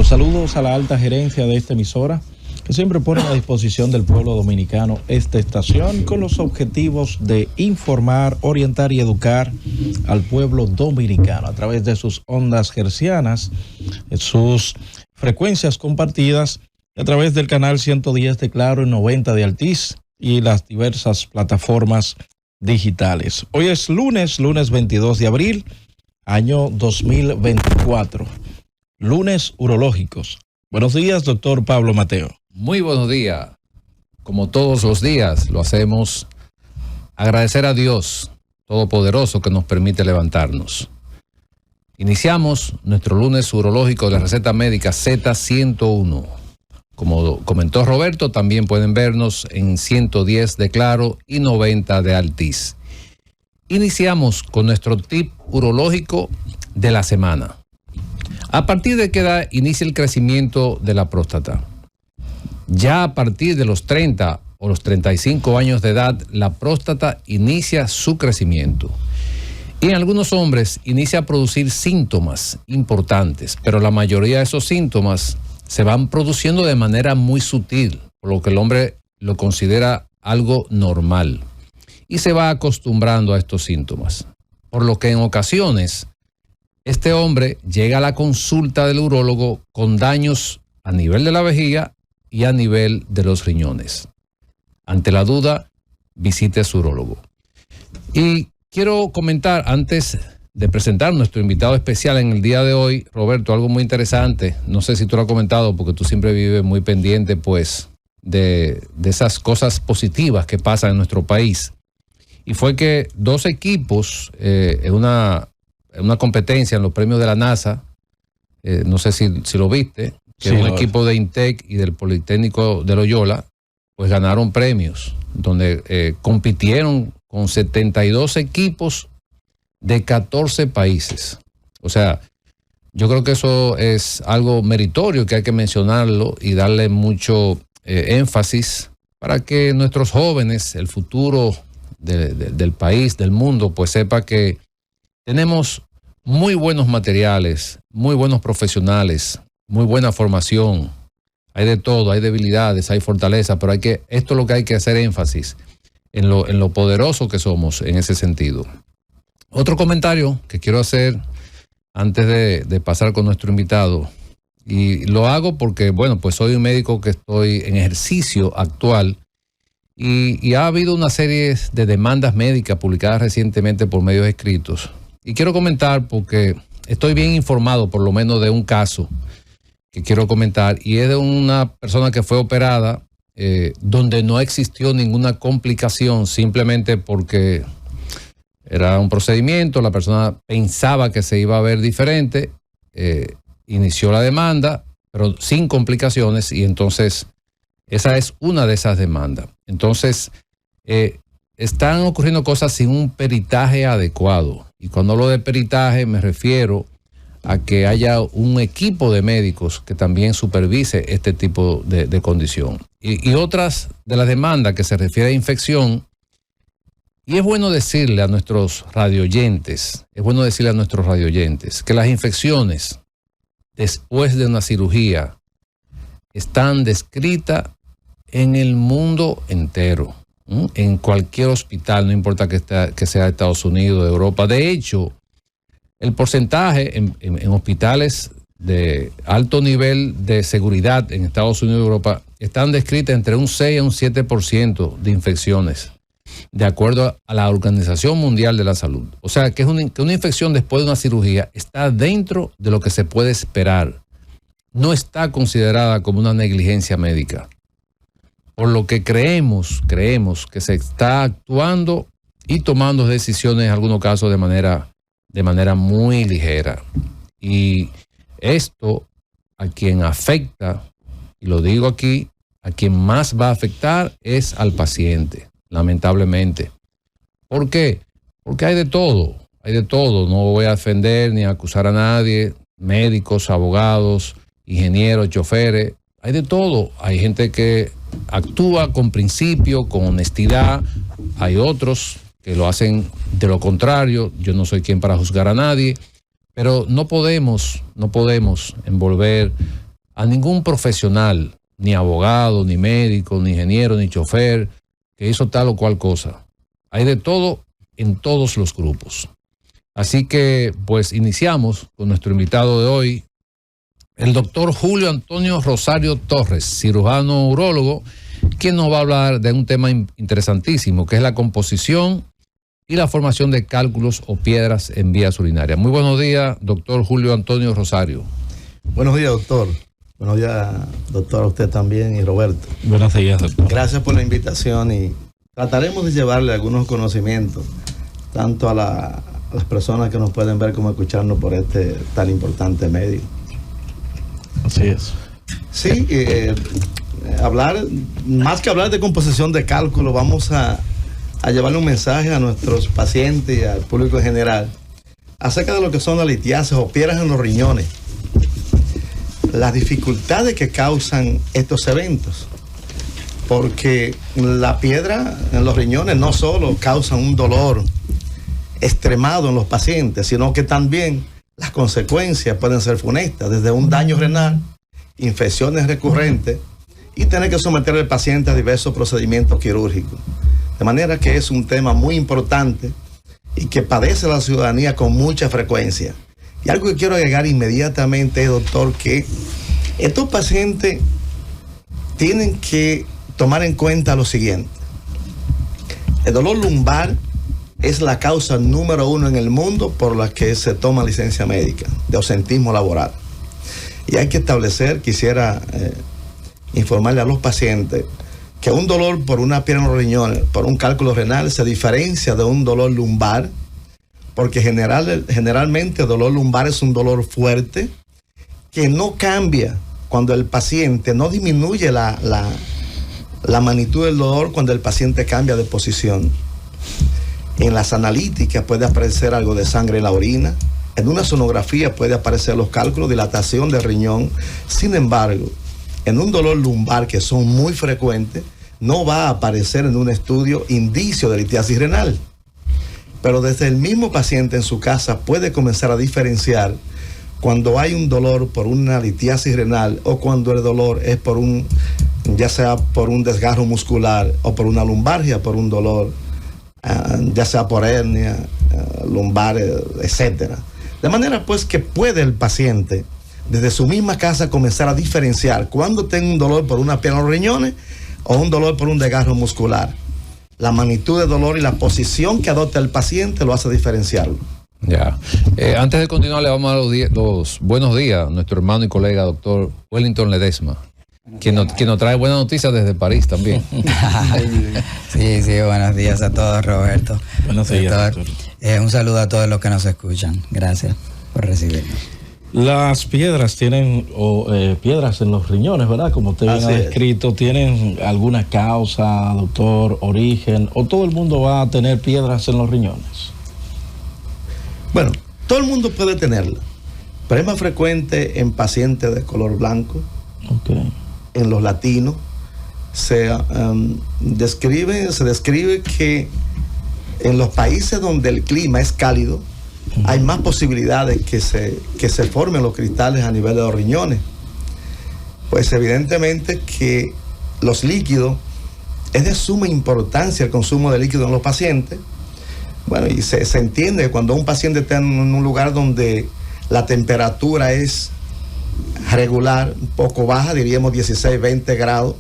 Los saludos a la alta gerencia de esta emisora, que siempre pone a disposición del pueblo dominicano esta estación con los objetivos de informar, orientar y educar al pueblo dominicano a través de sus ondas hercianas, sus frecuencias compartidas, a través del canal 110 de Claro y 90 de Altiz y las diversas plataformas digitales. Hoy es lunes 22 de abril, año 2024. Lunes urológicos. Buenos días, doctor Pablo Mateo. Muy buenos días. Como todos los días, lo hacemos agradecer a Dios Todopoderoso que nos permite levantarnos. Iniciamos nuestro lunes urológico de la receta médica Z101. Como comentó Roberto, también pueden vernos en 110 de Claro y 90 de Altiz. Iniciamos con nuestro tip urológico de la semana. ¿A partir de qué edad inicia el crecimiento de la próstata? Ya a partir de los 30 o los 35 años de edad, la próstata inicia su crecimiento. Y en algunos hombres inicia a producir síntomas importantes, pero la mayoría de esos síntomas se van produciendo de manera muy sutil, por lo que el hombre lo considera algo normal. Y se va acostumbrando a estos síntomas. Por lo que en ocasiones este hombre llega a la consulta del urólogo con daños a nivel de la vejiga y a nivel de los riñones. Ante la duda, visite a su urólogo. Y quiero comentar, antes de presentar a nuestro invitado especial en el día de hoy, Roberto, algo muy interesante. No sé si tú lo has comentado, porque tú siempre vives muy pendiente, pues, de esas cosas positivas que pasan en nuestro país. Y fue que dos equipos en una competencia en los premios de la NASA, no sé si lo viste, que sí, un equipo de INTEC y del Politécnico de Loyola, pues ganaron premios, donde compitieron con 72 equipos de 14 países. O sea, yo creo que eso es algo meritorio que hay que mencionarlo y darle mucho énfasis para que nuestros jóvenes, el futuro del país, del mundo, pues sepa que tenemos muy buenos materiales, muy buenos profesionales, muy buena formación. Hay de todo, hay debilidades, hay fortaleza, pero esto es lo que hay que hacer énfasis en lo poderoso que somos en ese sentido. Otro comentario que quiero hacer antes de pasar con nuestro invitado, y lo hago porque, bueno, pues soy un médico que estoy en ejercicio actual y ha habido una serie de demandas médicas publicadas recientemente por medios escritos. Y quiero comentar porque estoy bien informado por lo menos de un caso que quiero comentar, y es de una persona que fue operada donde no existió ninguna complicación, simplemente porque era un procedimiento, la persona pensaba que se iba a ver diferente, inició la demanda, pero sin complicaciones, y entonces esa es una de esas demandas. Entonces, están ocurriendo cosas sin un peritaje adecuado. Y cuando hablo de peritaje me refiero a que haya un equipo de médicos que también supervise este tipo de condición. Y otras de las demandas que se refiere a infección, y es bueno decirle a nuestros radioyentes, que las infecciones después de una cirugía están descritas en el mundo entero, en cualquier hospital, no importa que sea de Estados Unidos, de Europa. De hecho, el porcentaje en hospitales de alto nivel de seguridad en Estados Unidos y Europa están descritas entre un 6 a un 7% de infecciones, de acuerdo a la Organización Mundial de la Salud. O sea, que una infección después de una cirugía está dentro de lo que se puede esperar. No está considerada como una negligencia médica. Por lo que creemos que se está actuando y tomando decisiones en algunos casos de manera muy ligera. Y esto a quien afecta, y lo digo aquí, a quien más va a afectar es al paciente, lamentablemente. ¿Por qué? Porque hay de todo, no voy a defender ni a acusar a nadie, médicos, abogados, ingenieros, choferes, hay de todo. Hay gente que actúa con principio, con honestidad, hay otros que lo hacen de lo contrario. Yo no soy quien para juzgar a nadie, pero no podemos envolver a ningún profesional, ni abogado, ni médico, ni ingeniero, ni chofer, que hizo tal o cual cosa. Hay de todo en todos los grupos. Así que, pues, iniciamos con nuestro invitado de hoy, el doctor Julio Antonio Rosario Torres, cirujano urólogo, quien nos va a hablar de un tema interesantísimo, que es la composición y la formación de cálculos o piedras en vías urinarias. Muy buenos días, doctor Julio Antonio Rosario. Buenos días, doctor. Buenos días, doctor, a usted también y Roberto. Buenos días, doctor. Gracias por la invitación y trataremos de llevarle algunos conocimientos, tanto a las personas que nos pueden ver como escucharnos por este tan importante medio. Así es. Sí, más que hablar de composición de cálculo, vamos a llevarle un mensaje a nuestros pacientes y al público en general acerca de lo que son las litiasis o piedras en los riñones, las dificultades que causan estos eventos, porque la piedra en los riñones no solo causa un dolor extremado en los pacientes, sino que también las consecuencias pueden ser funestas, desde un daño renal, infecciones recurrentes y tener que someter al paciente a diversos procedimientos quirúrgicos. De manera que es un tema muy importante y que padece la ciudadanía con mucha frecuencia. Y algo que quiero agregar inmediatamente, doctor, que estos pacientes tienen que tomar en cuenta lo siguiente. El dolor lumbar es la causa número 1 en el mundo por la que se toma licencia médica de ausentismo laboral. Y hay que establecer, quisiera informarle a los pacientes que un dolor por una piedra en los riñones, por un cálculo renal, se diferencia de un dolor lumbar, porque generalmente el dolor lumbar es un dolor fuerte que no cambia cuando el paciente, no disminuye la magnitud del dolor cuando el paciente cambia de posición. En las analíticas puede aparecer algo de sangre en la orina. En una sonografía puede aparecer los cálculos, dilatación del riñón. Sin embargo, en un dolor lumbar que son muy frecuentes, no va a aparecer en un estudio indicio de litiasis renal. Pero desde el mismo paciente en su casa puede comenzar a diferenciar cuando hay un dolor por una litiasis renal o cuando el dolor es por ya sea por un desgarro muscular o por una lumbalgia, por un dolor ya sea por hernia, lumbar, etcétera. De manera pues que puede el paciente desde su misma casa comenzar a diferenciar cuando tenga un dolor por una piedra en los riñones o un dolor por un desgarro muscular. La magnitud de dolor y la posición que adopta el paciente lo hace diferenciarlo. Ya. Antes de continuar, le vamos a dar los buenos días a nuestro hermano y colega doctor Wellington Ledesma, quien nos trae buenas noticias desde París también. Sí, buenos días a todos, Roberto. Buenos días, doctor. Un saludo a todos los que nos escuchan. Gracias por recibirnos. Las piedras tienen, piedras en los riñones, ¿verdad? Como usted bien ha descrito, ¿tienen alguna causa, doctor, origen? ¿O todo el mundo va a tener piedras en los riñones? Bueno, todo el mundo puede tenerla, pero es más frecuente en pacientes de color blanco. Okay. En los latinos se describe que en los países donde el clima es cálido hay más posibilidades que se formen los cristales a nivel de los riñones. Pues evidentemente que los líquidos, es de suma importancia el consumo de líquidos en los pacientes. Bueno, y se entiende que cuando un paciente está en un lugar donde la temperatura es regular, un poco baja, diríamos 16, 20 grados,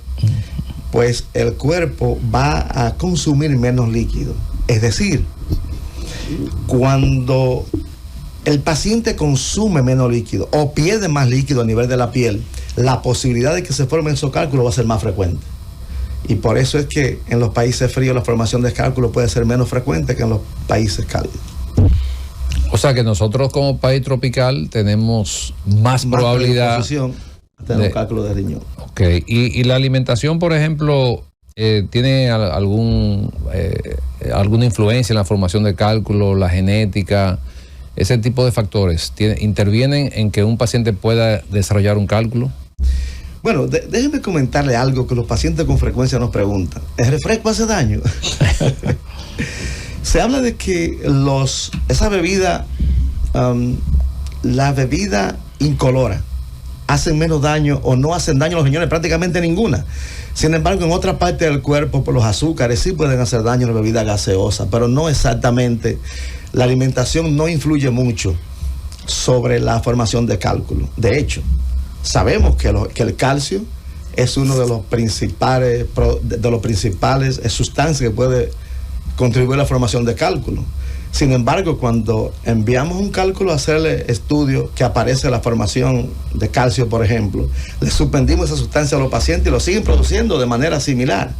pues el cuerpo va a consumir menos líquido. Es decir, cuando el paciente consume menos líquido o pierde más líquido a nivel de la piel, la posibilidad de que se formen esos cálculos va a ser más frecuente. Y por eso es que en los países fríos la formación de cálculos puede ser menos frecuente que en los países cálidos. O sea que nosotros como país tropical tenemos más probabilidad de tener un cálculo de riñón. Ok, y la alimentación, por ejemplo, ¿tiene alguna influencia en la formación de cálculo, la genética, ese tipo de factores? ¿Intervienen en que un paciente pueda desarrollar un cálculo? Bueno, déjenme comentarle algo que los pacientes con frecuencia nos preguntan. ¿El refresco hace daño? Se habla de que esa bebida, la bebida incolora, hacen menos daño o no hacen daño a los riñones, prácticamente ninguna. Sin embargo, en otra parte del cuerpo, por los azúcares sí pueden hacer daño a la bebida gaseosa, pero no exactamente. La alimentación no influye mucho sobre la formación de cálculo. De hecho, sabemos que el calcio es uno de los principales sustancias que puede contribuir a la formación de cálculo. Sin embargo, cuando enviamos un cálculo a hacerle estudio que aparece la formación de calcio, por ejemplo, le suspendimos esa sustancia a los pacientes y lo siguen produciendo de manera similar.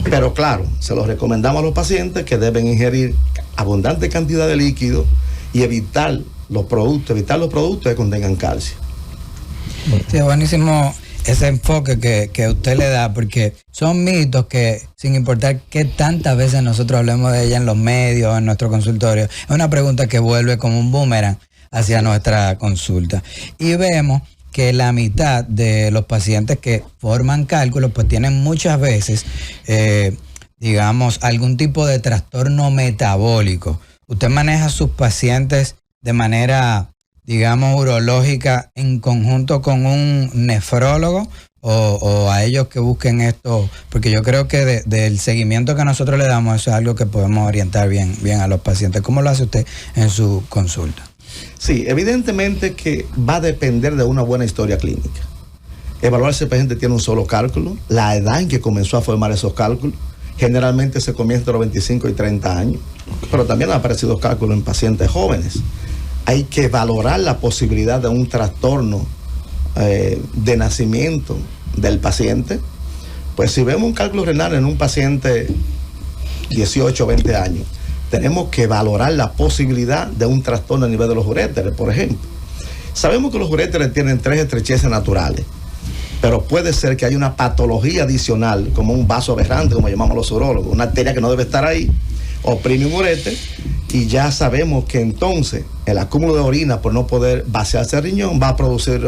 Pero claro, se lo recomendamos a los pacientes que deben ingerir abundante cantidad de líquido y evitar los productos que contengan calcio. Sí, es buenísimo ese enfoque que usted le da, porque son mitos que, sin importar qué tantas veces nosotros hablemos de ella en los medios, en nuestro consultorio, es una pregunta que vuelve como un boomerang hacia nuestra consulta. Y vemos que la mitad de los pacientes que forman cálculos, pues tienen muchas veces, digamos, algún tipo de trastorno metabólico. ¿Usted maneja a sus pacientes de manera, digamos, urológica en conjunto con un nefrólogo o a ellos que busquen esto? Porque yo creo que del seguimiento que nosotros le damos, eso es algo que podemos orientar bien a los pacientes. ¿Cómo lo hace usted en su consulta? Sí, evidentemente que va a depender de una buena historia clínica. Evaluar si el paciente tiene un solo cálculo, la edad en que comenzó a formar esos cálculos. Generalmente se comienza entre los 25 y 30 años, pero también han aparecido cálculos en pacientes jóvenes. Hay que valorar la posibilidad de un trastorno de nacimiento del paciente. Pues si vemos un cálculo renal en un paciente 18 o 20 años, tenemos que valorar la posibilidad de un trastorno a nivel de los uréteres, por ejemplo. Sabemos que los uréteres tienen 3 estrecheces naturales, pero puede ser que haya una patología adicional, como un vaso aberrante, como llamamos los urólogos, una arteria que no debe estar ahí, oprime un uréter, y ya sabemos que entonces el acúmulo de orina, por no poder vaciarse el riñón, va a producir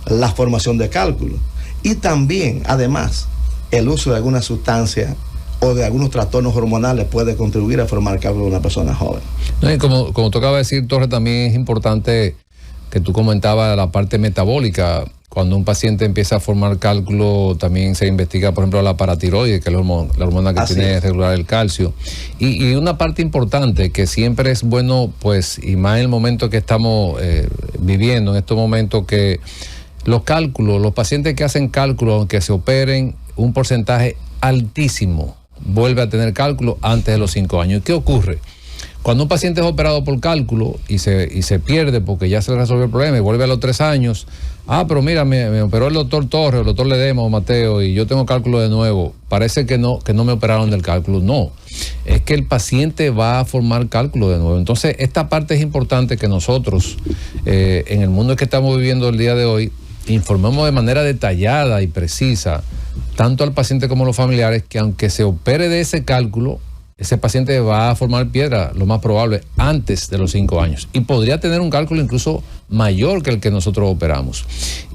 la formación de cálculos. Y también, además, el uso de alguna sustancia o de algunos trastornos hormonales puede contribuir a formar cálculo de una persona joven. No, y como tú acabas de decir, Torres, también es importante que tú comentabas la parte metabólica. Cuando un paciente empieza a formar cálculo, también se investiga, por ejemplo, la paratiroide, que es la hormona que tiene que regular el calcio. Y una parte importante que siempre es bueno, pues, y más en el momento que estamos viviendo, en estos momentos que los cálculos, los pacientes que hacen cálculos, aunque se operen, un porcentaje altísimo vuelve a tener cálculo antes de los 5 años. ¿Y qué ocurre? Cuando un paciente es operado por cálculo y se pierde porque ya se le resolvió el problema y vuelve a los 3 años, pero mira, me operó el doctor Torres, el doctor Ledema o Mateo y yo tengo cálculo de nuevo, parece que no me operaron del cálculo. No, es que el paciente va a formar cálculo de nuevo. Entonces, esta parte es importante que nosotros, en el mundo que estamos viviendo el día de hoy, informemos de manera detallada y precisa, tanto al paciente como a los familiares, que aunque se opere de ese cálculo, ese paciente va a formar piedra, lo más probable, antes de los 5 años. Y podría tener un cálculo incluso mayor que el que nosotros operamos.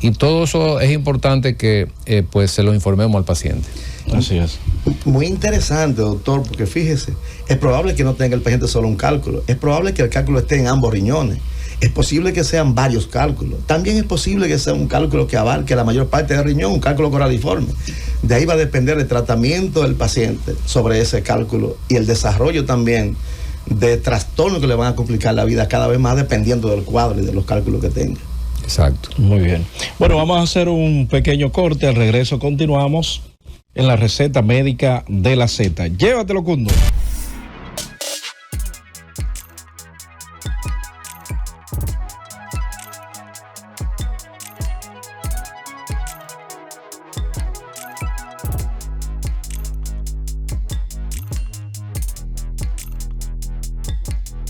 Y todo eso es importante que pues se lo informemos al paciente. Así es. Muy interesante, doctor, porque fíjese, es probable que no tenga el paciente solo un cálculo, es probable que el cálculo esté en ambos riñones. Es posible que sean varios cálculos. También es posible que sea un cálculo que abarque la mayor parte del riñón, un cálculo coraliforme. De ahí va a depender el tratamiento del paciente sobre ese cálculo y el desarrollo también de trastornos que le van a complicar la vida cada vez más dependiendo del cuadro y de los cálculos que tenga. Exacto. Muy bien. Bueno, vamos a hacer un pequeño corte. Al regreso continuamos en la receta médica de la Z. Llévatelo, Cundo.